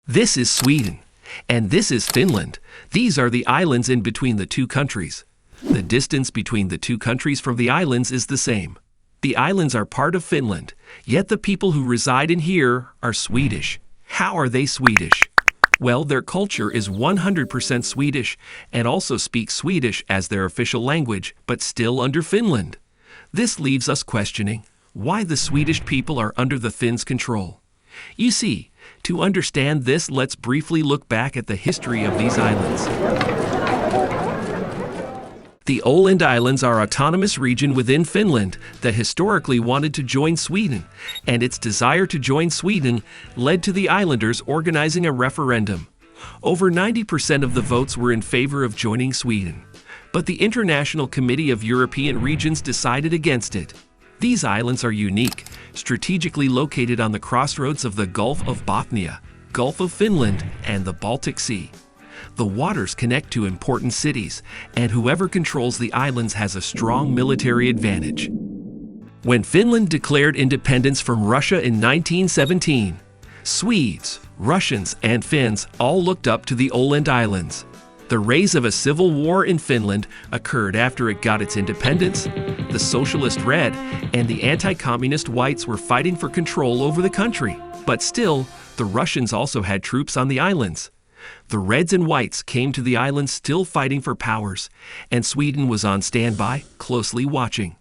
This is Sweden, and this is Finland. These are the islands in between the two countries. The distance between the two countries from the islands is the same. The islands are part of Finland, yet the people who reside in here are Swedish. How are they Swedish? Well, their culture is 100% Swedish and also speak Swedish as their official language, but still under Finland. This leaves us questioning why the Swedish people are under the Finns' control. You see, to understand this, let's briefly look back at the history of these islands. The Åland Islands are an autonomous region within Finland that historically wanted to join Sweden, and its desire to join Sweden led to the islanders organizing a referendum. Over 90% of the votes were in favor of joining Sweden, but the International Committee of European Regions decided against it. These islands are unique, strategically located on the crossroads of the Gulf of Bothnia, Gulf of Finland, and the Baltic Sea. The waters connect to important cities, and whoever controls the islands has a strong military advantage. When Finland declared independence from Russia in 1917, Swedes, Russians, and Finns all looked up to the Åland Islands. The rise of a civil war in Finland occurred after it got its independence. The socialist Red and the anti-communist Whites were fighting for control over the country. But still, the Russians also had troops on the islands. The Reds and Whites came to the islands still fighting for powers, and Sweden was on standby, closely watching.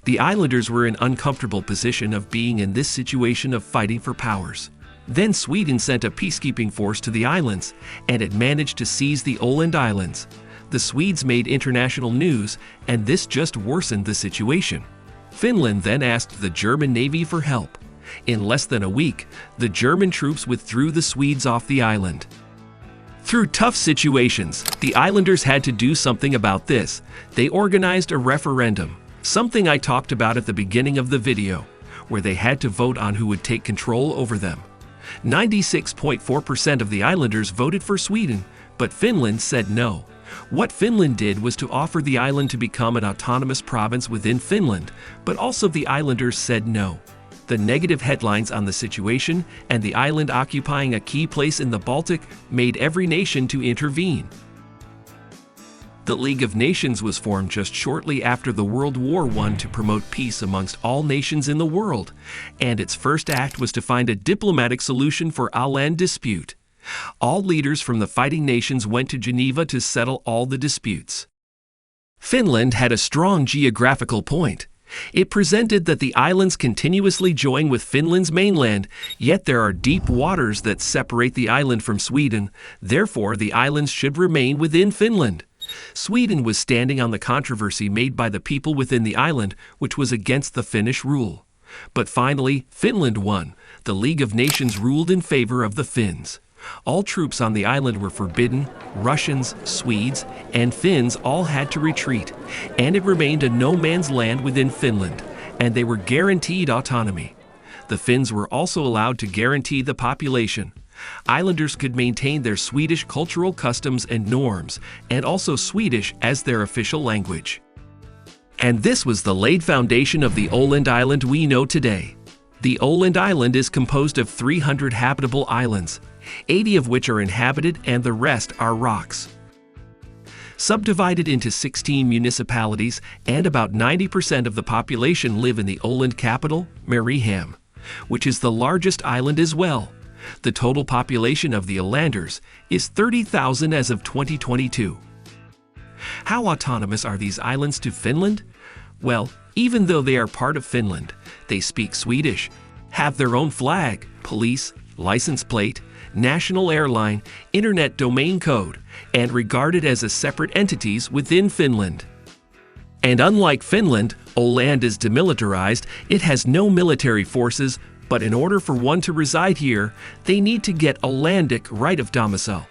The islanders were in an uncomfortable position of being in this situation of fighting for powers. Then Sweden sent a peacekeeping force to the islands, and it managed to seize the Åland Islands. The Swedes made international news, and this just worsened the situation. Finland then asked the German Navy for help. In less than a week, the German troops withdrew the Swedes off the island. Through tough situations, the islanders had to do something about this. They organized a referendum, something I talked about at the beginning of the video, where they had to vote on who would take control over them. 96.4% of the islanders voted for Sweden, but Finland said no. What Finland did was to offer the island to become an autonomous province within Finland, but also the islanders said no. The negative headlines on the situation and the island occupying a key place in the Baltic made every nation to intervene. The League of Nations was formed just shortly after the World War I to promote peace amongst all nations in the world, and its first act was to find a diplomatic solution for Åland dispute. All leaders from the fighting nations went to Geneva to settle all the disputes. Finland had a strong geographical point. It presented that the islands continuously join with Finland's mainland, yet there are deep waters that separate the island from Sweden, therefore the islands should remain within Finland. Sweden was standing on the controversy made by the people within the island, which was against the Finnish rule. But finally, Finland won. The League of Nations ruled in favor of the Finns. All troops on the island were forbidden. Russians, Swedes, and Finns all had to retreat, and it remained a no-man's land within Finland, and they were guaranteed autonomy. The Finns were also allowed to guarantee the population. Islanders could maintain their Swedish cultural customs and norms, and also Swedish as their official language. And this was the laid foundation of the Åland Island we know today. The Åland Island is composed of 300 habitable islands, 80 of which are inhabited and the rest are rocks. Subdivided into 16 municipalities, and about 90% of the population live in the Åland capital, Mariehamn, which is the largest island as well. The total population of the Ålanders is 30,000 as of 2022. How autonomous are these islands to Finland? Well, even though they are part of Finland, they speak Swedish, have their own flag, police, license plate, national airline, internet domain code, and regarded as separate entities within Finland. And unlike Finland, Åland is demilitarized. It has no military forces, but in order for one to reside here, they need to get Ålandic right of domicile.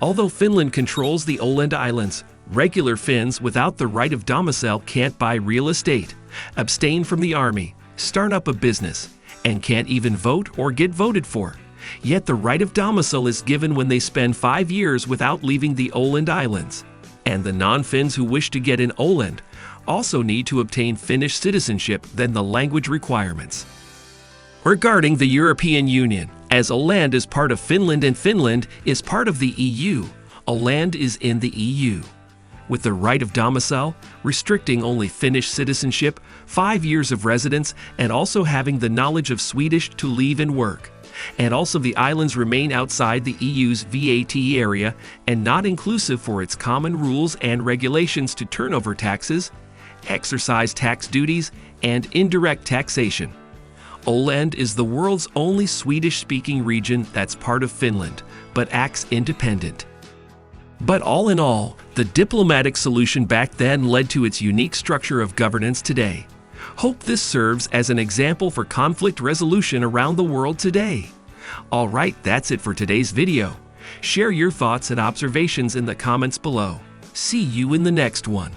Although Finland controls the Åland Islands, regular Finns without the right of domicile can't buy real estate, abstain from the army, start up a business, and can't even vote or get voted for. Yet the right of domicile is given when they spend 5 years without leaving the Åland Islands. And the non-Finns who wish to get in Åland also need to obtain Finnish citizenship than the language requirements. Regarding the European Union, As Åland is part of Finland and Finland is part of the EU, Åland is in the EU. With the right of domicile, restricting only Finnish citizenship, 5 years of residence, and also having the knowledge of Swedish to leave and work. And also the islands remain outside the EU's VAT area and not inclusive for its common rules and regulations to turnover taxes, exercise tax duties, and indirect taxation. Åland is the world's only Swedish-speaking region that's part of Finland, but acts independent. But all in all, the diplomatic solution back then led to its unique structure of governance today. Hope this serves as an example for conflict resolution around the world today. Alright, that's it for today's video. Share your thoughts and observations in the comments below. See you in the next one.